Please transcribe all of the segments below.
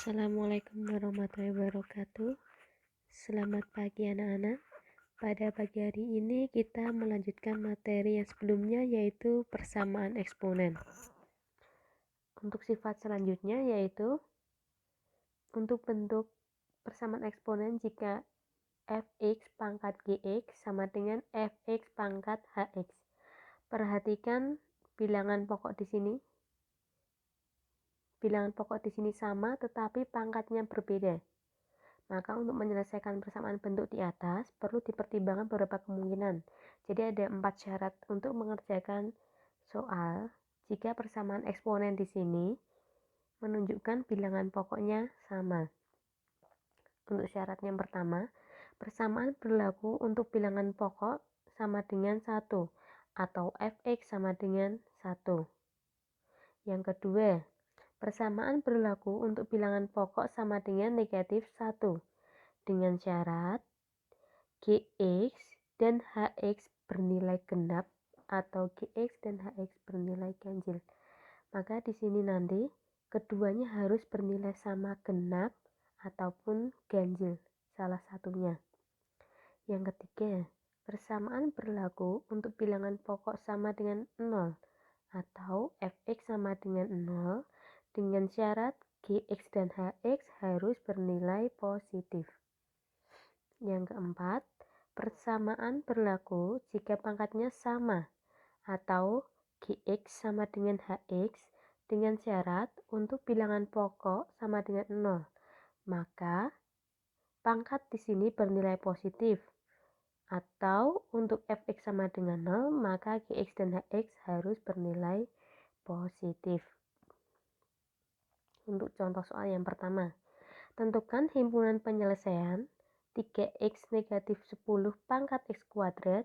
Assalamualaikum warahmatullahi wabarakatuh. Selamat pagi anak-anak. Pada pagi hari ini kita melanjutkan materi yang sebelumnya, yaitu persamaan eksponen. Untuk sifat selanjutnya yaitu untuk bentuk persamaan eksponen jika fx pangkat gx sama dengan fx pangkat hx. Perhatikan bilangan pokok di sini. Bilangan pokok di sini sama tetapi pangkatnya berbeda. Maka untuk menyelesaikan persamaan bentuk di atas perlu dipertimbangkan beberapa kemungkinan. Jadi ada 4 syarat untuk mengerjakan soal jika persamaan eksponen di sini menunjukkan bilangan pokoknya sama. Untuk syarat yang pertama, persamaan berlaku untuk bilangan pokok sama dengan 1 atau fx sama dengan 1. Yang kedua, persamaan berlaku untuk bilangan pokok sama dengan negatif 1 dengan syarat gx dan hx bernilai genap atau gx dan hx bernilai ganjil. Maka di sini nanti keduanya harus bernilai sama genap ataupun ganjil, salah satunya. Yang ketiga, persamaan berlaku untuk bilangan pokok sama dengan 0 atau fx sama dengan 0 dengan syarat gx dan hx harus bernilai positif. Yang keempat, persamaan berlaku jika pangkatnya sama atau gx sama dengan hx dengan syarat untuk bilangan pokok sama dengan 0. Maka pangkat di sini bernilai positif. Atau untuk fx sama dengan 0, maka gx dan hx harus bernilai positif. Untuk contoh soal yang pertama, tentukan himpunan penyelesaian 3x negatif 10 pangkat x kuadrat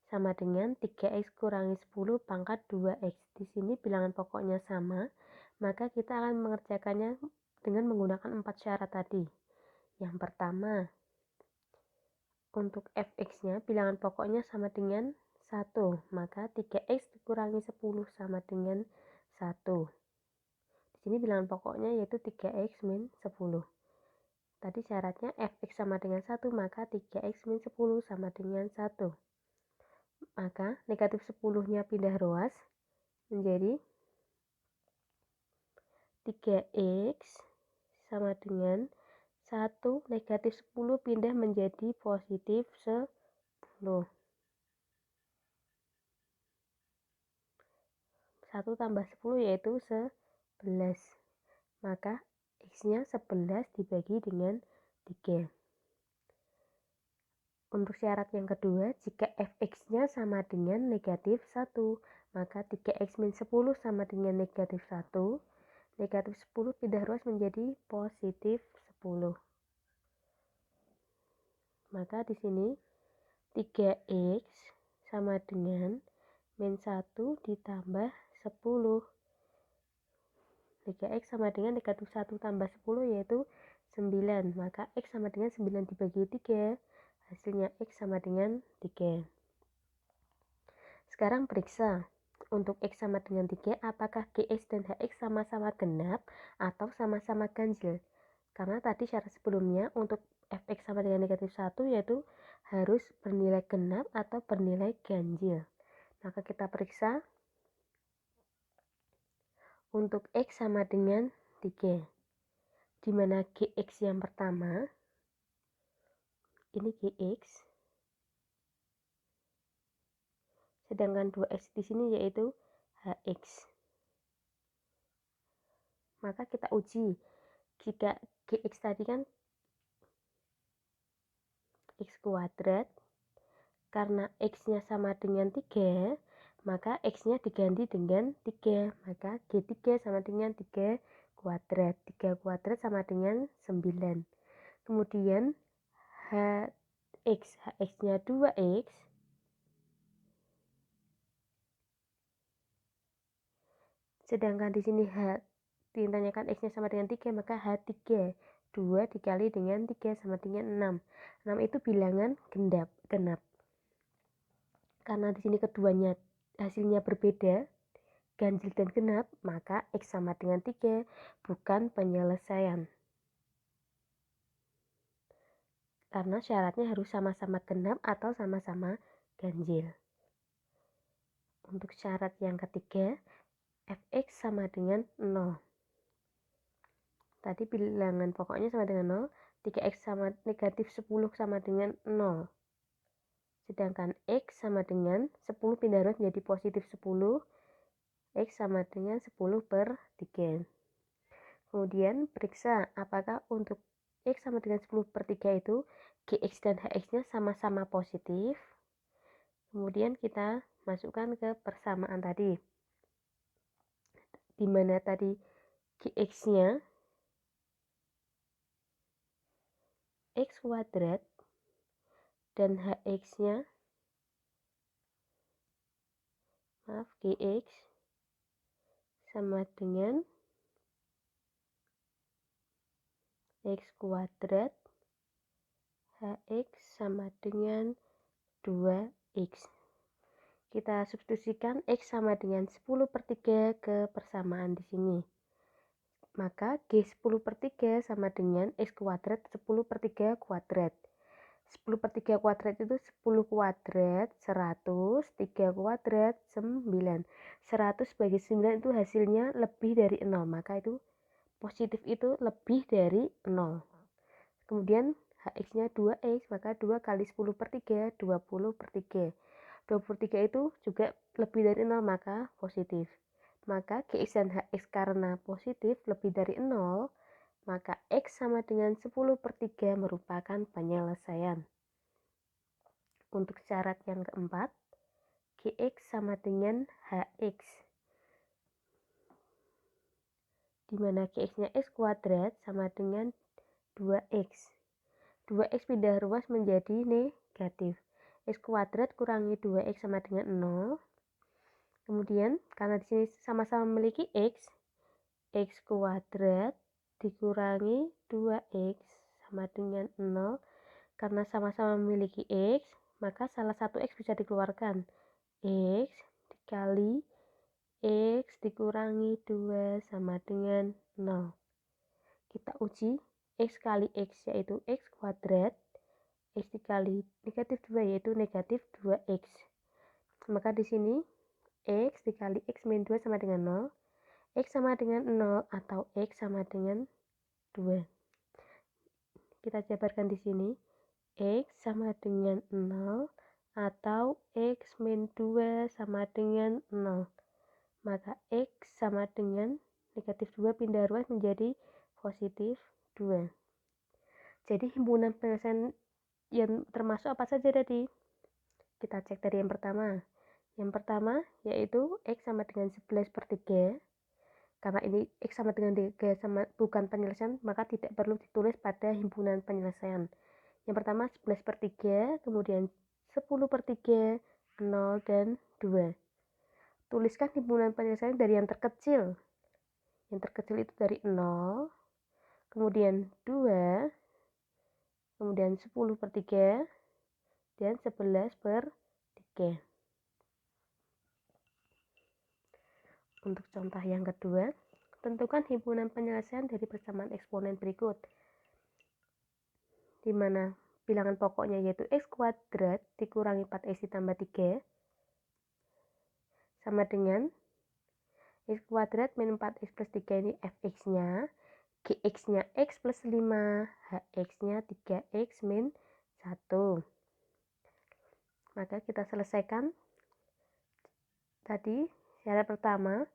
sama dengan 3x kurangi 10 pangkat 2x. Di sini bilangan pokoknya sama, maka kita akan mengerjakannya dengan menggunakan 4 syarat tadi. Yang pertama, untuk fx-nya bilangan pokoknya sama dengan 1, maka 3x dikurangi 10 sama dengan 1. Di sini bilangan pokoknya yaitu 3x min 10. Tadi syaratnya fx sama dengan 1, maka 3x min 10 sama dengan 1. Maka negatif 10-nya pindah ruas menjadi 3x sama dengan 1 negatif 10 pindah menjadi positif 10. 1 tambah 10 yaitu 11. Maka x-nya 11 dibagi dengan 3. Untuk syarat yang kedua, jika fx-nya sama dengan negatif 1, maka 3x min 10 sama dengan negatif 1. Negatif 10 pindah ruas menjadi positif 10. Maka di sini 3x sama dengan min 1 ditambah 10. 3x sama dengan negatif 1 tambah 10 yaitu 9. Maka x sama dengan 9 dibagi 3. Hasilnya x sama dengan 3. Sekarang periksa. Untuk x sama dengan 3, apakah gx dan hx sama-sama genap atau sama-sama ganjil? Karena tadi syarat sebelumnya untuk fx sama dengan negatif 1 yaitu harus bernilai genap atau bernilai ganjil. Maka kita periksa. Untuk x sama dengan 3, di mana gx yang pertama, ini gx, sedangkan 2x di sini yaitu hx. Maka kita uji, jika gx tadi kan x kuadrat, karena x-nya sama dengan 3, maka x-nya diganti dengan 3, maka g3 sama dengan 3 kuadrat. 3 kuadrat sama dengan 9. Kemudian hx-nya 2x, sedangkan di sini ditanyakan x-nya sama dengan 3, maka h3 2 dikali dengan 3 sama dengan 6. 6 itu bilangan genap. Karena di sini keduanya hasilnya berbeda, ganjil dan genap, maka x sama dengan 3 bukan penyelesaian. karena syaratnya harus sama-sama genap atau sama-sama ganjil. Untuk syarat yang ketiga, fx sama dengan 0. Tadi bilangan pokoknya sama dengan 0, 3x sama negatif 10 sama dengan 0. Sedangkan x sama dengan 10 pindah ruas menjadi positif 10, x sama dengan 10 per 3. Kemudian periksa apakah untuk x sama dengan 10 per 3 itu gx dan hx-nya sama-sama positif. Kemudian kita masukkan ke persamaan tadi, di mana tadi gx-nya x kuadrat dan hx-nya gx sama dengan x kuadrat, hx sama dengan 2x. Kita substitusikan x sama dengan 10 per 3 ke persamaan di sini. Maka G10 per 3 sama dengan x kuadrat 10 per 3 kuadrat. 10 per 3 kuadrat itu 10 kuadrat 100, 3 kuadrat 9. 100 bagi 9 itu hasilnya lebih dari 0, maka itu positif itu lebih dari 0. Kemudian hx-nya 2x, maka 2 kali 10 per 3, 20 per 3. 23 itu juga lebih dari 0, maka positif. Maka gx dan hx karena positif lebih dari 0, maka x sama dengan 10 per 3 merupakan penyelesaian. Untuk syarat yang keempat, gx sama dengan hx, di mana gx-nya x kuadrat sama dengan 2x. 2x pindah ruas menjadi negatif. X kuadrat kurangi 2x sama dengan 0. Kemudian karena di sini sama-sama memiliki x, x kuadrat dikurangi 2x sama dengan 0. Karena sama-sama memiliki x, maka salah satu x bisa dikeluarkan. X dikali x dikurangi 2 sama dengan 0. Kita uji x kali x yaitu x kuadrat, x dikali negatif 2 yaitu negatif 2x. Maka di sini x dikali x min 2 sama dengan 0, x sama dengan 0 atau x sama dengan 2. Kita jabarkan di sini, x sama dengan 0 atau x min 2 sama dengan 0. Maka x sama dengan negatif 2 pindah ruas menjadi positif 2. Jadi himpunan penyelesaian yang termasuk apa saja tadi? Kita cek dari yang pertama. Yang pertama yaitu x sama dengan 11 per 3. Karena ini x sama dengan 3 sama bukan penyelesaian, maka tidak perlu ditulis pada himpunan penyelesaian. Yang pertama 11 per 3, kemudian 10 per 3, 0, dan 2. Tuliskan himpunan penyelesaian dari yang terkecil. Yang terkecil itu dari 0, kemudian 2, kemudian 10 per 3, dan 11 per 3. Untuk contoh yang kedua, tentukan himpunan penyelesaian dari persamaan eksponen berikut, di mana bilangan pokoknya yaitu x kuadrat dikurangi 4x ditambah 3 sama dengan x kuadrat min 4x plus 3 ini fx-nya, gx-nya x plus 5, hx-nya 3x min 1. Maka kita selesaikan tadi syarat pertama,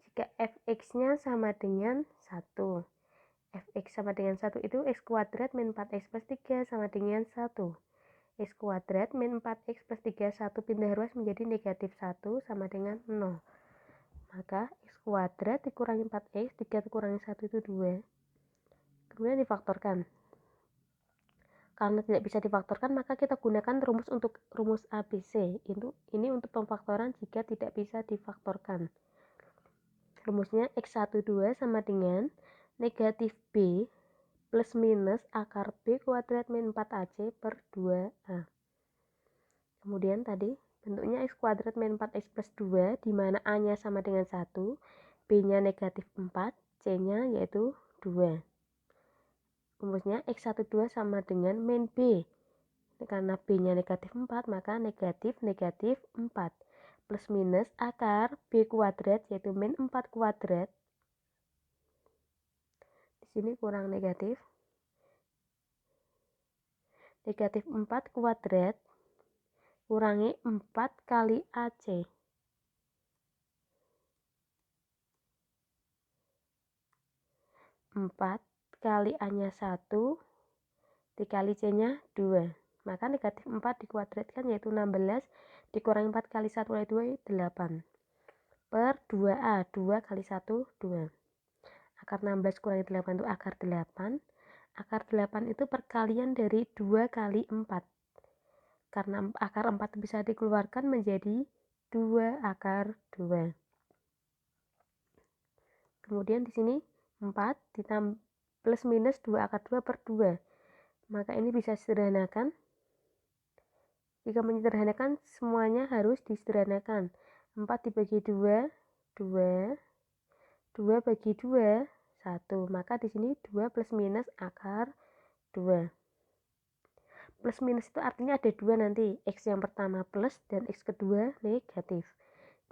jika fx-nya sama dengan 1. Fx sama dengan 1 itu x kuadrat min 4x plus 3 sama dengan 1. X kuadrat min 4x plus 3, 1 pindah ruas menjadi negatif 1 sama dengan 0. Maka x kuadrat dikurangi 4x, 3 dikurangi 1 itu 2. Kemudian difaktorkan. Karena tidak bisa difaktorkan, maka kita gunakan rumus untuk rumus ABC. Ini untuk pemfaktoran jika tidak bisa difaktorkan. Rumusnya x12 sama dengan negatif b plus minus akar b kuadrat min 4ac per 2a. Kemudian tadi bentuknya x kuadrat min 4x plus 2, di mana a-nya sama dengan 1, b-nya negatif 4, c-nya yaitu 2. Rumusnya X12 sama dengan min B. Karena B-nya negatif 4, maka negatif 4. Plus minus akar B kuadrat, yaitu min 4 kuadrat. Di sini kurang negatif. Negatif 4 kuadrat kurangi 4 kali AC. 4 kali A-nya 1, dikali C-nya 2. Maka negatif 4 dikuadratkan, yaitu 16, dikurangi 4 kali 1 kali 2, 8. Per 2A, 2 kali 1, 2. Akar 16 kurangi 8 itu akar 8. Akar 8 itu perkalian dari 2 kali 4. Karena akar 4 bisa dikeluarkan menjadi 2 akar 2. Kemudian di sini 4 ditambah plus minus 2 akar 2 per 2. Maka ini bisa disederhanakan. Jika menyederhanakan, semuanya harus disederhanakan. 4 dibagi 2, 2. 2 bagi 2, 1. Maka di sini 2 plus minus akar 2. Plus minus itu artinya ada 2 nanti. X yang pertama plus dan X kedua negatif.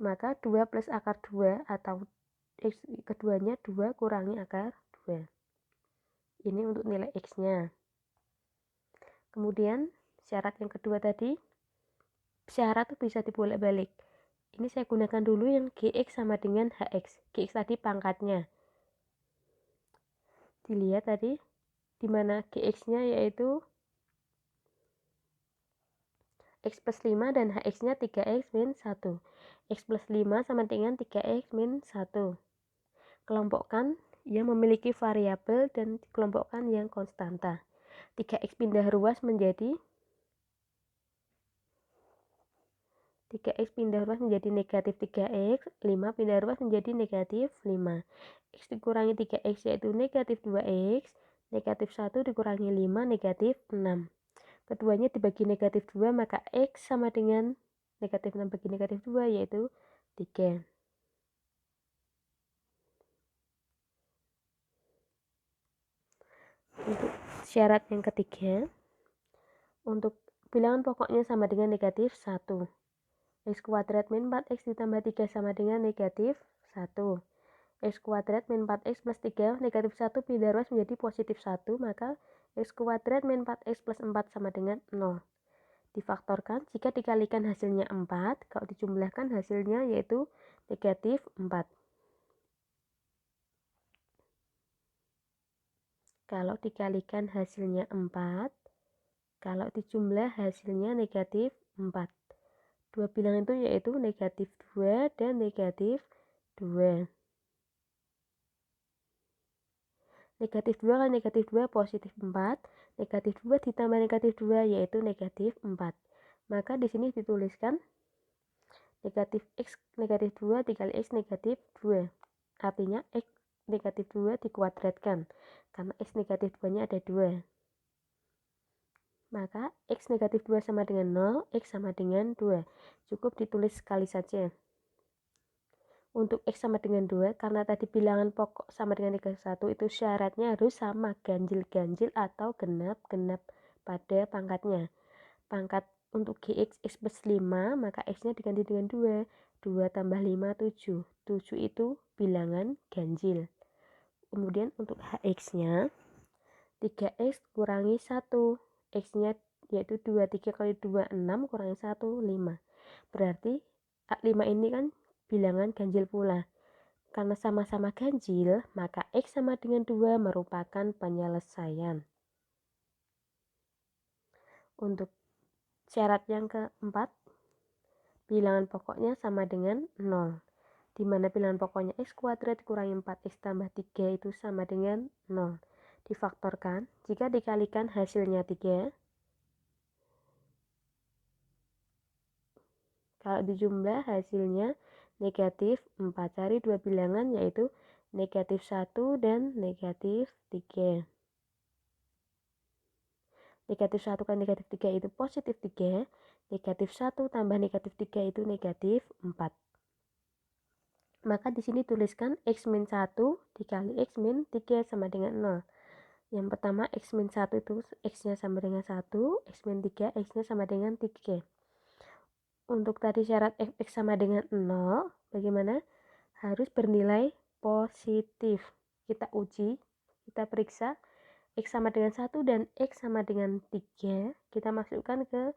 Maka 2 plus akar 2 atau X keduanya 2 kurangi akar 2. Ini untuk nilai X-nya. Kemudian syarat yang kedua tadi, syarat itu bisa dibolak-balik. Ini saya gunakan dulu yang GX sama dengan HX. GX tadi pangkatnya. Dilihat tadi, di mana GX-nya yaitu X plus 5 dan HX-nya 3X min 1. X plus 5 sama dengan 3X min 1. Kelompokkan yang memiliki variabel dan kelompokkan yang konstanta. 3X pindah ruas menjadi 3X pindah ruas menjadi negatif 3X, 5 pindah ruas menjadi negatif 5. X dikurangi 3X yaitu negatif 2X, negatif 1 dikurangi 5, negatif 6. Keduanya dibagi negatif 2, maka X sama dengan negatif 6 bagi negatif 2, yaitu 3. Untuk syarat yang ketiga, untuk bilangan pokoknya sama dengan negatif 1. X kuadrat min 4X ditambah 3 sama dengan negatif 1. X kuadrat min 4X plus 3, negatif 1 pindah ruas menjadi positif 1, maka X kuadrat min 4X plus 4 sama dengan 0. Difaktorkan, jika dikalikan hasilnya 4, kalau dijumlahkan hasilnya yaitu negatif 4. Kalau dikalikan hasilnya 4, kalau dijumlah hasilnya negatif 4. Dua bilangan itu yaitu negatif 2 dan negatif 2. Negatif 2 kali negatif 2 positif 4. Negatif 2 ditambah negatif 2 yaitu negatif 4. Maka di sini dituliskan negatif X negatif 2 dikali X negatif 2. Artinya X negatif 2 dikuadratkan. Karena X negatif 2-nya ada 2. Maka X negatif 2 sama dengan 0, X sama dengan 2. Cukup ditulis sekali saja. Untuk X sama dengan 2, karena tadi bilangan pokok sama dengan negatif 1, itu syaratnya harus sama, ganjil-ganjil atau genap-genap pada pangkatnya. Pangkat untuk GX, X plus 5, maka X-nya diganti dengan 2. 2 tambah 5, 7. 7 itu bilangan ganjil. Kemudian untuk HX-nya, 3X kurangi 1. X-nya yaitu 2. 3 kali 2, 6, kurangi 1, 5. Berarti 5 ini kan bilangan ganjil pula. Karena sama-sama ganjil, maka X sama dengan 2 merupakan penyelesaian. Untuk syarat yang keempat, bilangan pokoknya sama dengan 0. Di mana bilangan pokoknya X kuadrat kurangi 4X tambah 3 itu sama dengan 0. Difaktorkan, jika dikalikan hasilnya 3, kalau dijumlah hasilnya negatif 4. Cari dua bilangan yaitu negatif 1 dan negatif 3. Negatif 1 kan negatif 3 itu positif 3. Negatif 1 tambah negatif 3 itu negatif 4. Maka di sini tuliskan X min 1 dikali X min 3 sama dengan 0. Yang pertama X-1 itu X-nya sama dengan 1, X-3 X-nya sama dengan 3. Untuk tadi syarat Fx sama dengan 0, bagaimana? Harus bernilai positif. Kita uji, kita periksa X sama dengan 1 dan X sama dengan 3, kita masukkan ke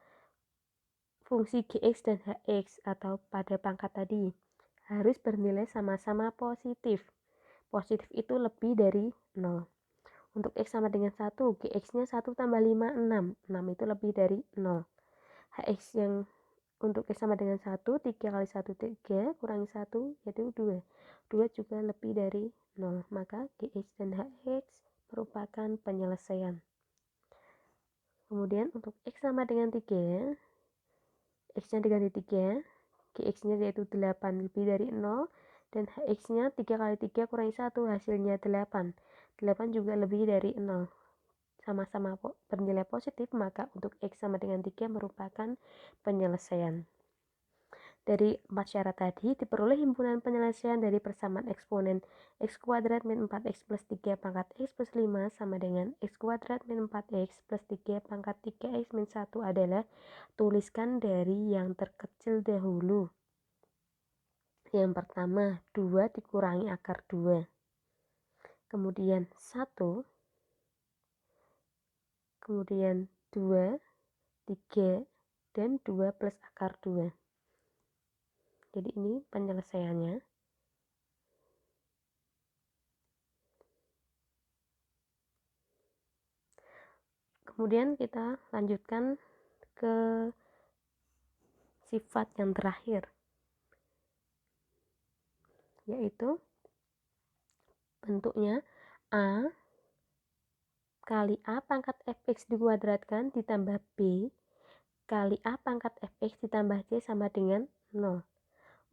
fungsi Gx dan Hx atau pada pangkat tadi. Harus bernilai sama-sama positif. Positif itu lebih dari 0. Untuk X sama dengan 1, Gx-nya 1 tambah 5, 6. 6 itu lebih dari 0. Hx yang untuk X sama dengan 1, 3 kali 1, 3, kurangi 1, yaitu 2. 2 juga lebih dari 0. Maka Gx dan Hx merupakan penyelesaian. Kemudian untuk X sama dengan 3, X-nya diganti 3, Gx-nya yaitu 8 lebih dari 0, dan Hx-nya 3 kali 3 kurangi 1, hasilnya 8. 8 juga lebih dari 0. Sama-sama bernilai positif, maka untuk X sama dengan 3 merupakan penyelesaian. Dari 4 syarat tadi, diperoleh himpunan penyelesaian dari persamaan eksponen x kuadrat min 4x plus 3 pangkat x plus 5 sama dengan x kuadrat min 4x plus 3 pangkat 3x min 1 adalah, tuliskan dari yang terkecil dahulu. Yang pertama, 2 dikurangi akar 2. Kemudian 1, kemudian 2, 3, dan 2 plus akar 2. Jadi ini penyelesaiannya. Kemudian kita lanjutkan ke sifat yang terakhir, yaitu bentuknya A kali A pangkat fx dikuadratkan ditambah B kali A pangkat fx ditambah C sama dengan 0.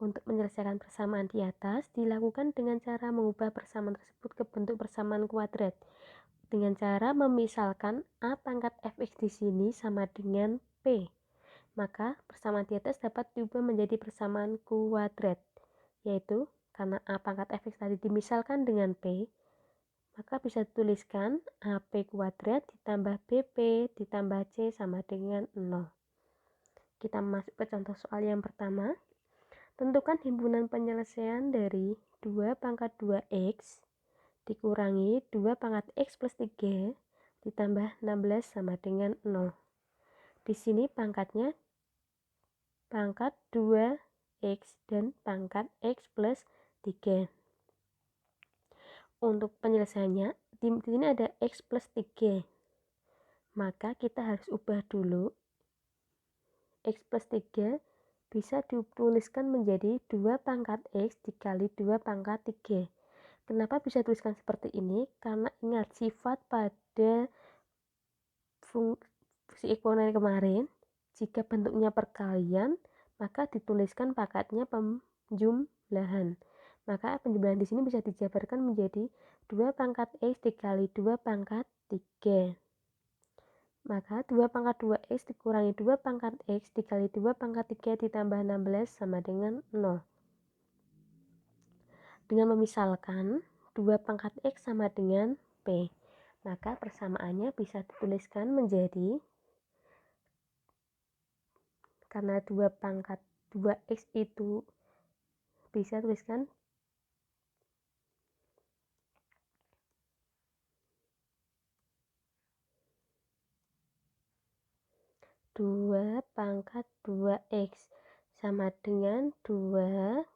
Untuk menyelesaikan persamaan di atas, dilakukan dengan cara mengubah persamaan tersebut ke bentuk persamaan kuadrat. Dengan cara memisalkan A pangkat fx di sini sama dengan P. Maka persamaan di atas dapat diubah menjadi persamaan kuadrat. Yaitu, karena A pangkat fx tadi dimisalkan dengan P, maka bisa dituliskan AP kuadrat ditambah BP ditambah C sama dengan 0. Kita masuk ke contoh soal yang pertama. Tentukan himpunan penyelesaian dari 2 pangkat 2x dikurangi 2 pangkat x plus 3 ditambah 16 sama dengan 0. Di sini pangkatnya pangkat 2x dan pangkat x plus 3. Untuk penyelesaiannya, di sini ada x plus 3. Maka kita harus ubah dulu. X plus 3 bisa dituliskan menjadi 2 pangkat X dikali 2 pangkat 3. Kenapa bisa tuliskan seperti ini? Karena ingat sifat pada fungsi eksponen kemarin, jika bentuknya perkalian, maka dituliskan pangkatnya penjumlahan. Maka penjumlahan di sini bisa dijabarkan menjadi 2 pangkat X dikali 2 pangkat 3. Maka 2 pangkat 2x dikurangi 2 pangkat x dikali 2 pangkat 3 ditambah 16 sama dengan 0. Dengan memisalkan 2 pangkat x sama dengan p, maka persamaannya bisa dituliskan menjadi, karena 2 pangkat 2x itu bisa tuliskan 2 pangkat 2x sama dengan 2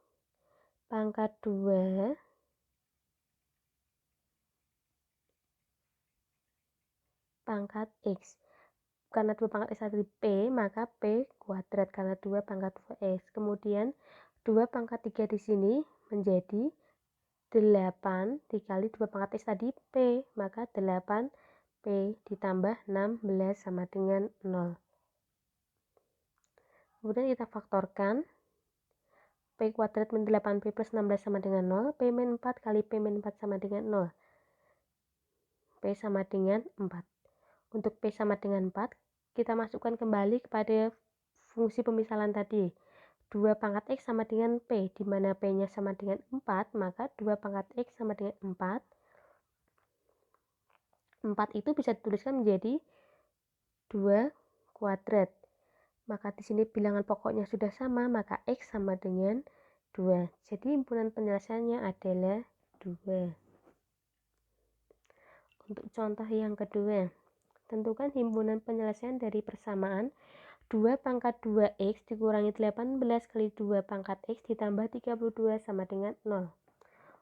pangkat 2 pangkat x. Karena 2 pangkat x tadi p, maka p kuadrat karena 2 pangkat 2x. Kemudian 2 pangkat 3 di sini menjadi 8 dikali 2 pangkat x tadi p, maka 8p ditambah 16 sama dengan 0. Kemudian kita faktorkan p kuadrat min 8p plus 16 sama dengan 0, p min 4 kali p min 4 sama dengan 0. P sama dengan 4. Untuk p sama dengan 4, kita masukkan kembali kepada fungsi pemisalan tadi. 2 pangkat x sama dengan p, di mana p-nya sama dengan 4, maka 2 pangkat x sama dengan 4 4 itu bisa dituliskan menjadi 2 kuadrat. Maka di sini bilangan pokoknya sudah sama, maka X sama dengan 2. Jadi himpunan penyelesaiannya adalah 2. Untuk contoh yang kedua, tentukan himpunan penyelesaian dari persamaan 2 pangkat 2X dikurangi 18 kali 2 pangkat X ditambah 32 sama dengan 0.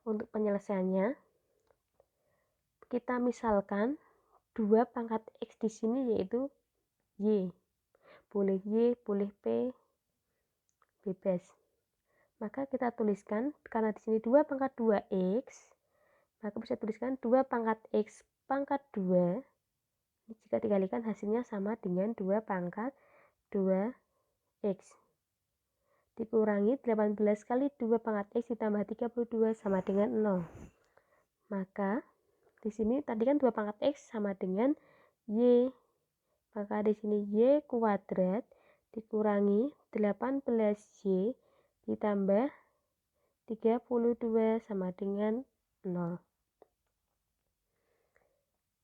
Untuk penyelesaiannya, kita misalkan 2 pangkat X di sini yaitu Y. Boleh Y, boleh P, bebas. Maka kita tuliskan, karena di sini 2 pangkat 2X, maka bisa tuliskan 2 pangkat X pangkat 2. Jika dikalikan hasilnya sama dengan 2 pangkat 2X. Dikurangi 18 kali 2 pangkat X ditambah 32 sama dengan 0. Maka di sini tadi kan 2 pangkat X sama dengan Y. Maka di sini Y kuadrat dikurangi 18Y ditambah 32 sama dengan 0.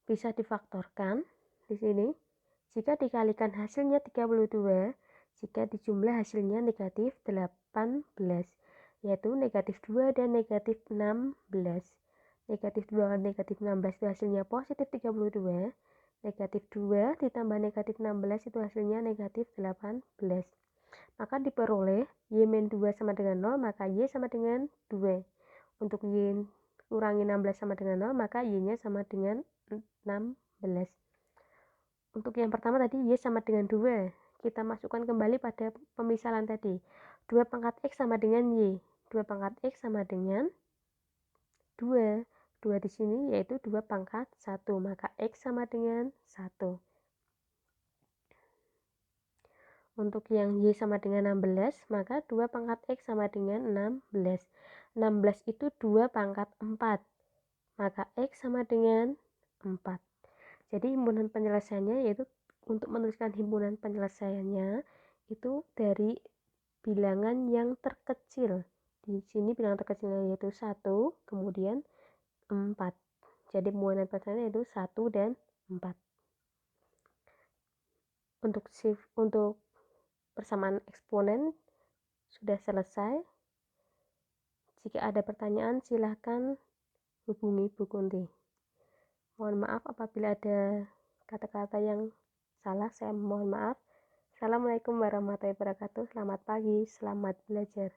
Bisa difaktorkan di sini. Jika dikalikan hasilnya 32, jika dijumlah hasilnya negatif 18, yaitu negatif 2 dan negatif 16. Negatif 2 dan negatif 16 itu hasilnya positif 32. Negatif 2 ditambah negatif 16 itu hasilnya negatif 18. Maka diperoleh Y-2 sama dengan 0, maka Y sama dengan 2. Untuk Y kurangi 16 sama dengan 0, maka Y-nya sama dengan 16. Untuk yang pertama tadi Y sama dengan 2. Kita masukkan kembali pada pemisalan tadi. 2 pangkat X sama dengan Y. 2 pangkat X sama dengan 2. 2 di sini yaitu 2 pangkat 1. Maka X sama dengan 1. Untuk yang Y sama dengan 16, maka 2 pangkat X sama dengan 16. 16 itu 2 pangkat 4. Maka X sama dengan 4. Jadi himpunan penyelesaiannya yaitu untuk menuliskan himpunan penyelesaiannya itu dari bilangan yang terkecil. Di sini bilangan terkecilnya yaitu 1, kemudian 4. Jadi himpunan penyelesaiannya yaitu 1 dan 4. Untuk persamaan eksponen sudah selesai. Jika ada pertanyaan silahkan hubungi Bu Kunti. Mohon maaf apabila ada kata-kata yang salah, saya mohon maaf. Assalamualaikum warahmatullahi wabarakatuh. Selamat pagi, selamat belajar.